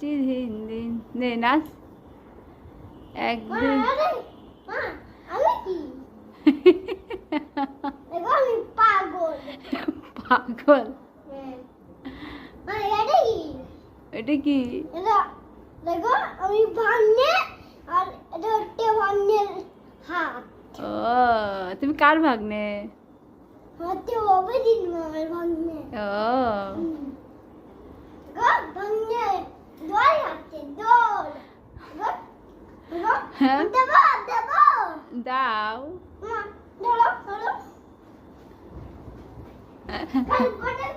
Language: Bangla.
বৃষ্টির দিন দিন নে নাচ একদিন পাগল এটা কি দেখো আমি ভাঙনে আর এটা হচ্ছে ভাঙনের হাত ও তুমি কার ভাগ্নে হচ্ছে অবদিন মামার ভাঙনে ও গো ভাঙনে দোল হচ্ছে দোল গো গো হ্যাঁ? দেবো দেবো দাও মা ধরো ধরো কাল বটে